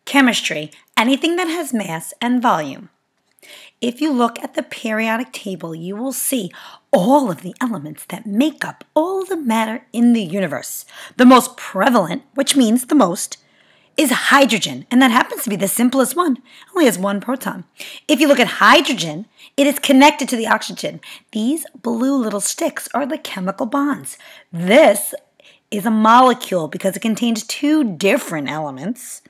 Chemistry, anything that has mass and volume. If you look at the periodic table, you will see all of the elements that make up all the matter in the universe. The most prevalent, which means the most, is hydrogen, and that happens to be the simplest one. It only has one proton. If you look at hydrogen, it is connected to the oxygen. These blue little sticks are the chemical bonds. This is a molecule because it contains two different elements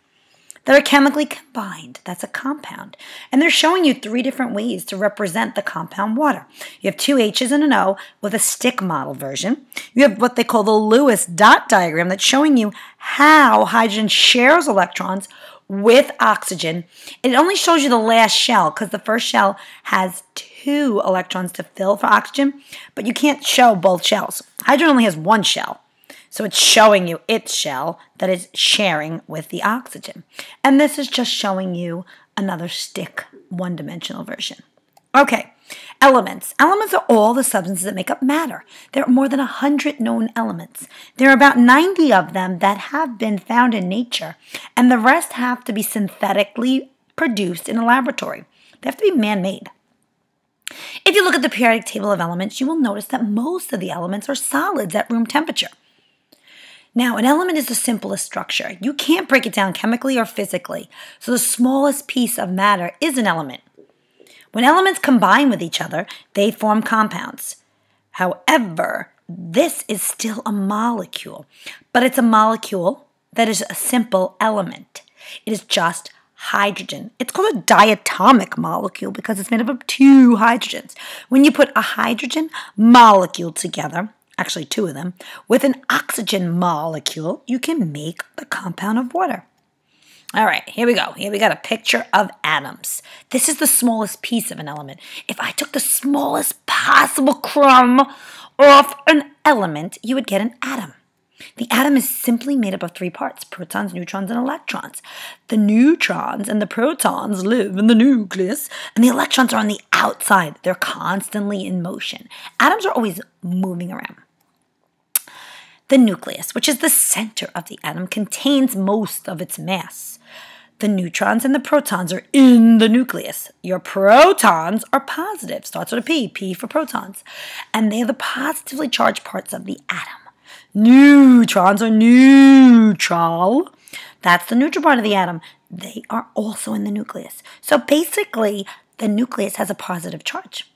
that are chemically combined. That's a compound. And they're showing you three different ways to represent the compound water. You have two H's and an O with a stick model version. You have what they call the Lewis dot diagram that's showing you how hydrogen shares electrons with oxygen. It only shows you the last shell because the first shell has two electrons to fill for oxygen, but you can't show both shells. Hydrogen only has one shell. So it's showing you its shell that is sharing with the oxygen. And this is just showing you another stick, one-dimensional version. Okay, elements. Elements are all the substances that make up matter. There are more than 100 known elements. There are about 90 of them that have been found in nature, and the rest have to be synthetically produced in a laboratory. They have to be man-made. If you look at the periodic table of elements, you will notice that most of the elements are solids at room temperature. Now, an element is the simplest structure. You can't break it down chemically or physically, so the smallest piece of matter is an element. When elements combine with each other, they form compounds. However, this is still a molecule, but it's a molecule that is a simple element. It is just hydrogen. It's called a diatomic molecule because it's made up of two hydrogens. When you put a hydrogen molecule together, actually two of them, with an oxygen molecule, you can make the compound of water. All right, here we go. Here we got a picture of atoms. This is the smallest piece of an element. If I took the smallest possible crumb off an element, you would get an atom. The atom is simply made up of three parts: protons, neutrons, and electrons. The neutrons and the protons live in the nucleus, and the electrons are on the outside. They're constantly in motion. Atoms are always moving around. The nucleus, which is the center of the atom, contains most of its mass. The neutrons and the protons are in the nucleus. Your protons are positive, starts with a P, P for protons, and they are the positively charged parts of the atom. Neutrons are neutral. That's the neutral part of the atom. They are also in the nucleus. So basically, the nucleus has a positive charge.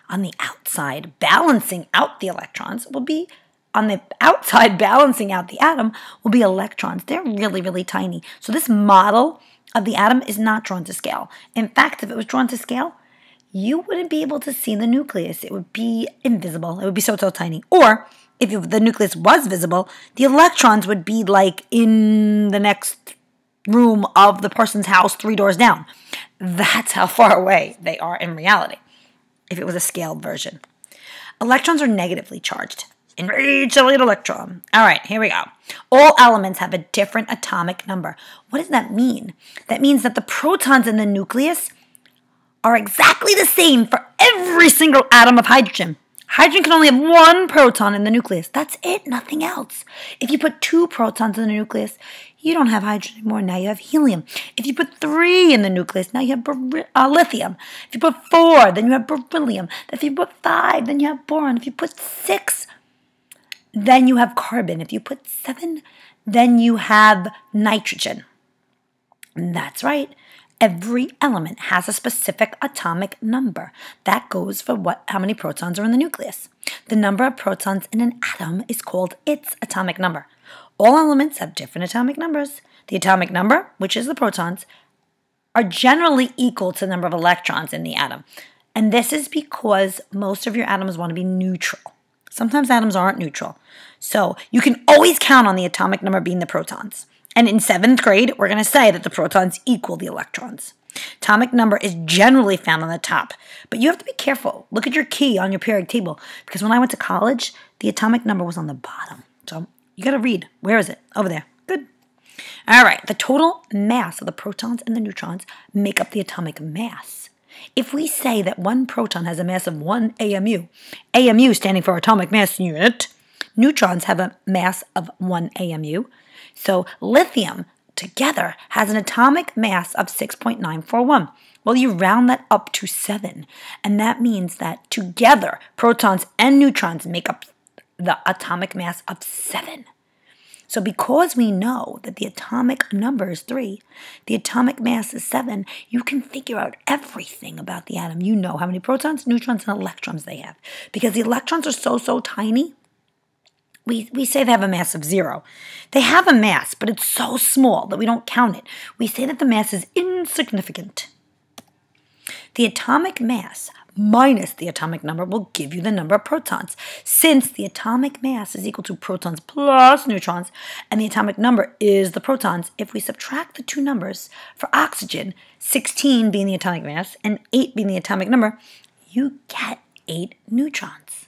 On the outside, balancing out the electrons will be balancing out the atom will be electrons. They're really, really tiny. So this model of the atom is not drawn to scale. In fact, if it was drawn to scale, you wouldn't be able to see the nucleus. It would be invisible. It would be so tiny. Or if the nucleus was visible, the electrons would be like in the next room of the person's house 3 doors down. That's how far away they are in reality, if it was a scaled version. Electrons are negatively charged. Enraged electron. All right, here we go. All elements have a different atomic number. What does that mean? That means that the protons in the nucleus are exactly the same for every single atom of hydrogen. Hydrogen can only have one proton in the nucleus. That's it, nothing else. If you put 2 protons in the nucleus, you don't have hydrogen anymore. Now you have helium. If you put 3 in the nucleus, now you have lithium. If you put 4, then you have beryllium. If you put 5, then you have boron. If you put 6, then you have carbon. If you put 7, then you have nitrogen. And that's right. Every element has a specific atomic number. That goes for how many protons are in the nucleus. The number of protons in an atom is called its atomic number. All elements have different atomic numbers. The atomic number, which is the protons, are generally equal to the number of electrons in the atom. And this is because most of your atoms want to be neutral. Sometimes atoms aren't neutral. So you can always count on the atomic number being the protons. And in 7th grade, we're going to say that the protons equal the electrons. Atomic number is generally found on the top. But you have to be careful. Look at your key on your periodic table. Because when I went to college, the atomic number was on the bottom. So you got to read. Where is it? Over there. Good. All right. The total mass of the protons and the neutrons make up the atomic mass. If we say that one proton has a mass of 1 AMU, AMU standing for atomic mass unit, neutrons have a mass of 1 AMU. So lithium together has an atomic mass of 6.941. Well, you round that up to 7, and that means that together, protons and neutrons make up the atomic mass of 7. So because we know that the atomic number is 3, the atomic mass is 7, you can figure out everything about the atom. You know how many protons, neutrons, and electrons they have. Because the electrons are so tiny, we say they have a mass of 0. They have a mass, but it's so small that we don't count it. We say that the mass is insignificant. The atomic mass minus the atomic number will give you the number of protons. Since the atomic mass is equal to protons plus neutrons, and the atomic number is the protons, if we subtract the two numbers for oxygen, 16 being the atomic mass and 8 being the atomic number, you get 8 neutrons.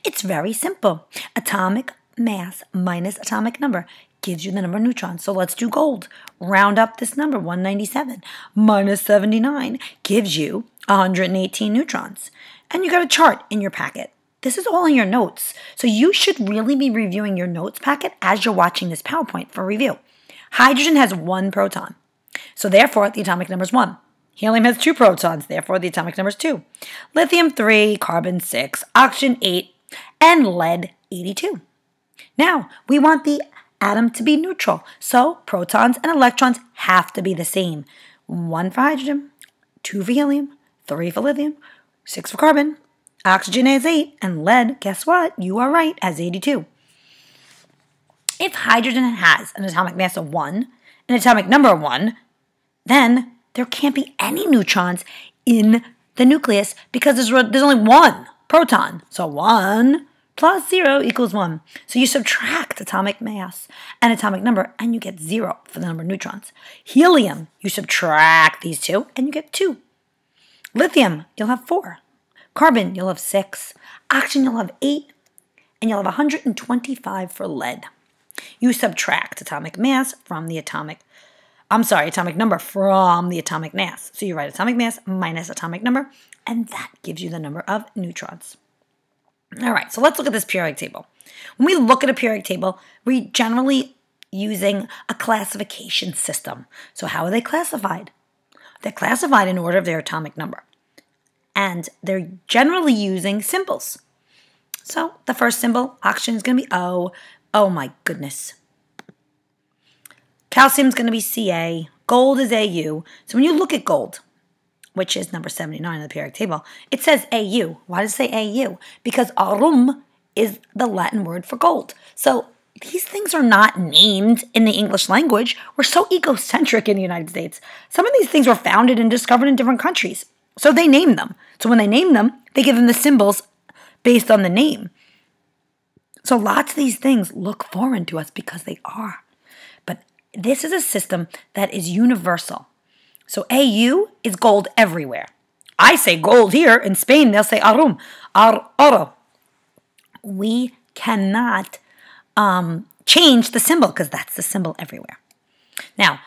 It's very simple. Atomic mass minus atomic number gives you the number of neutrons. So let's do gold. Round up this number, 197 minus 79 gives you 118 neutrons. And you got a chart in your packet. This is all in your notes. So you should really be reviewing your notes packet as you're watching this PowerPoint for review. Hydrogen has 1 proton. So therefore, the atomic number is 1. Helium has 2 protons. Therefore, the atomic number is 2. Lithium 3, carbon 6, oxygen 8, and lead 82. Now, we want the atom to be neutral. So protons and electrons have to be the same. 1 for hydrogen, 2 for helium, 3 for lithium, 6 for carbon. Oxygen has 8, and lead, guess what? You are right, has 82. If hydrogen has an atomic mass of 1, an atomic number of 1, then there can't be any neutrons in the nucleus because there's only 1 proton. So 1 plus 0 equals 1. So you subtract atomic mass and atomic number, and you get 0 for the number of neutrons. Helium, you subtract these two, and you get 2. Lithium, you'll have 4. Carbon, you'll have 6. Oxygen, you'll have 8. And you'll have 125 for lead. You subtract atomic number from the atomic mass. So you write atomic mass minus atomic number, and that gives you the number of neutrons. All right, so let's look at this periodic table. When we look at a periodic table, we're generally using a classification system. So how are they classified? They're classified in order of their atomic number. And they're generally using symbols. So the first symbol, oxygen, is going to be O. Oh my goodness. Calcium is going to be Ca. Gold is Au. So when you look at gold, which is number 79 in the periodic table, it says Au. Why does it say Au? Because aurum is the Latin word for gold. So these things are not named in the English language. We're so egocentric in the United States. Some of these things were founded and discovered in different countries. So they name them. So when they name them, they give them the symbols based on the name. So lots of these things look foreign to us because they are. But this is a system that is universal. So Au is gold everywhere. I say gold here. In Spain, they'll say arum, oro. We cannot change the symbol because that's the symbol everywhere. Now,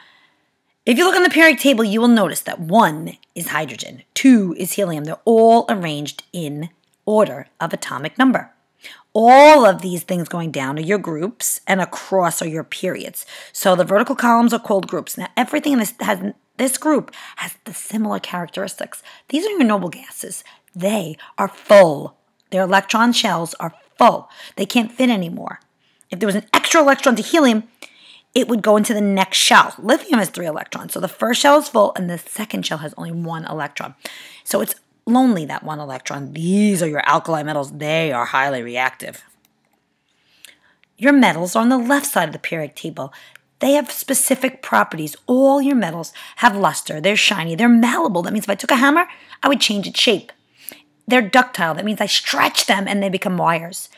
if you look on the periodic table, you will notice that 1 is hydrogen, 2 is helium. They're all arranged in order of atomic number. All of these things going down are your groups, and across are your periods. So the vertical columns are called groups. Now, everything in this group has the similar characteristics. These are your noble gases. They are full. Their electron shells are full. They can't fit anymore. If there was an extra electron to helium, it would go into the next shell. Lithium has 3 electrons. So the first shell is full, and the second shell has only 1 electron. So it's lonely, that 1 electron. These are your alkali metals. They are highly reactive. Your metals are on the left side of the periodic table. They have specific properties. All your metals have luster. They're shiny. They're malleable. That means if I took a hammer, I would change its shape. They're ductile. That means I stretch them and they become wires.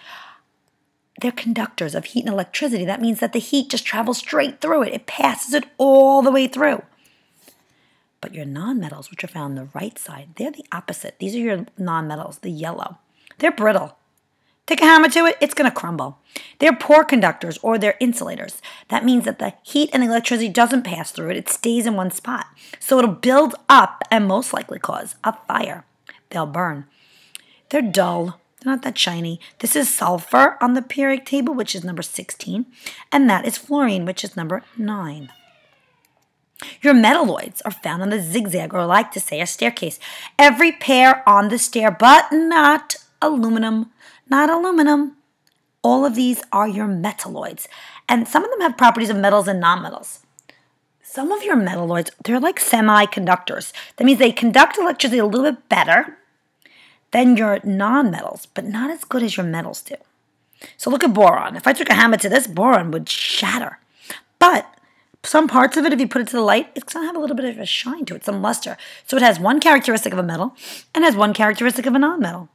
They're conductors of heat and electricity. That means that the heat just travels straight through it. It passes it all the way through. But your nonmetals, which are found on the right side, they're the opposite. These are your nonmetals, the yellow. They're brittle. Take a hammer to it, it's going to crumble. They're poor conductors, or they're insulators. That means that the heat and electricity doesn't pass through it. It stays in one spot. So it'll build up and most likely cause a fire. They'll burn. They're dull. They're not that shiny. This is sulfur on the periodic table, which is number 16. And that is fluorine, which is number 9. Your metalloids are found on the zigzag, or I like to say a staircase. Every pair on the stair, but not aluminum. Not aluminum. All of these are your metalloids. And some of them have properties of metals and nonmetals. Some of your metalloids, they're like semiconductors. That means they conduct electricity a little bit better than your nonmetals, but not as good as your metals do. So look at boron. If I took a hammer to this, boron would shatter. But some parts of it, if you put it to the light, it's going to have a little bit of a shine to it, some luster. So it has one characteristic of a metal and has one characteristic of a nonmetal.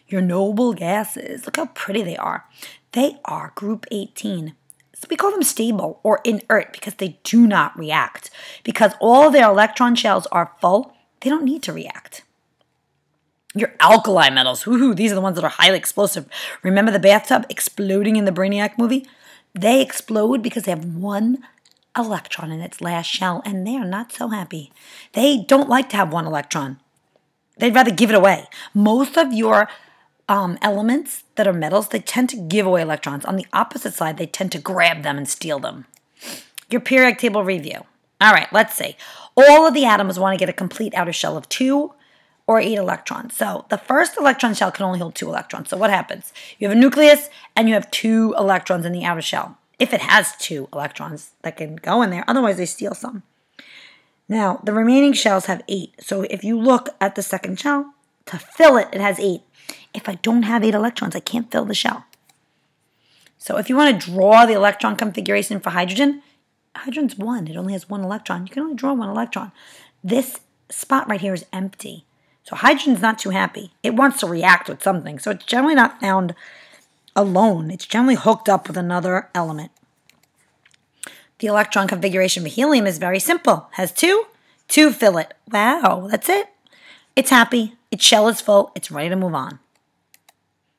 Your noble gases, look how pretty they are. They are group 18. So we call them stable or inert because they do not react. Because all their electron shells are full, they don't need to react. Your alkali metals, woohoo, these are the ones that are highly explosive. Remember the bathtub exploding in the Brainiac movie? They explode because they have one electron in its last shell, and they are not so happy. They don't like to have one electron. They'd rather give it away. Most of your elements that are metals, they tend to give away electrons. On the opposite side, they tend to grab them and steal them. Your periodic table review. All right, let's see. All of the atoms want to get a complete outer shell of 2 or 8 electrons. So the first electron shell can only hold 2 electrons. So what happens? You have a nucleus and you have 2 electrons in the outer shell. If it has 2 electrons that can go in there, otherwise they steal some. Now, the remaining shells have 8. So if you look at the second shell, to fill it, it has 8. If I don't have 8 electrons, I can't fill the shell. So if you want to draw the electron configuration for hydrogen, hydrogen's 1. It only has 1 electron. You can only draw 1 electron. This spot right here is empty. So hydrogen's not too happy. It wants to react with something. So it's generally not found alone. It's generally hooked up with another element. The electron configuration for helium is very simple. Has 2, 2 fill it. Wow, that's it. It's happy. Its shell is full. It's ready to move on.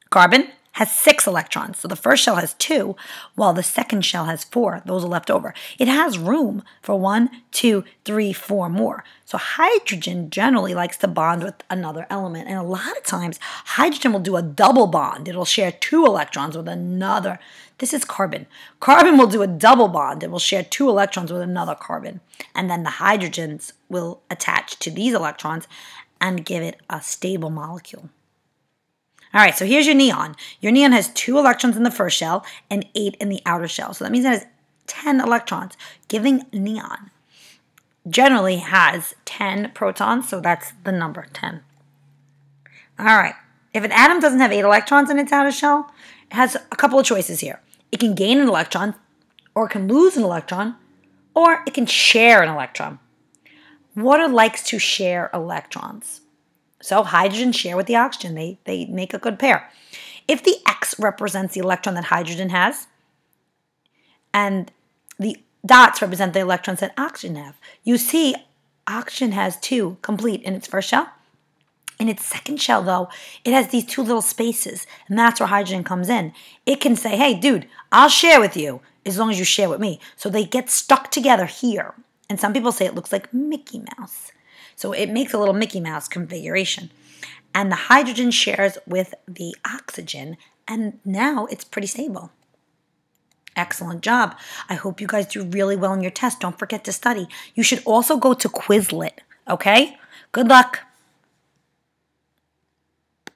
Carbon has 6 electrons. So the first shell has 2, while the second shell has 4. Those are left over. It has room for 1, 2, 3, 4 more. So hydrogen generally likes to bond with another element. And a lot of times, hydrogen will do a double bond. It'll share 2 electrons with another. This is carbon. Carbon will do a double bond. It will share 2 electrons with another carbon. And then the hydrogens will attach to these electrons and give it a stable molecule. All right, so here's your neon. Your neon has 2 electrons in the first shell and 8 in the outer shell. So that means it has 10 electrons, giving neon generally has 10 protons, so that's the number 10. All right, if an atom doesn't have 8 electrons in its outer shell, it has a couple of choices here. It can gain an electron, or it can lose an electron, or it can share an electron. Water likes to share electrons. So hydrogen share with the oxygen. They make a good pair. If the X represents the electron that hydrogen has, and the dots represent the electrons that oxygen have, you see oxygen has 2 complete in its first shell. In its second shell, though, it has these 2 little spaces, and that's where hydrogen comes in. It can say, hey, dude, I'll share with you as long as you share with me. So they get stuck together here. And some people say it looks like Mickey Mouse. So it makes a little Mickey Mouse configuration. And the hydrogen shares with the oxygen, and now it's pretty stable. Excellent job. I hope you guys do really well in your test. Don't forget to study. You should also go to Quizlet, okay? Good luck.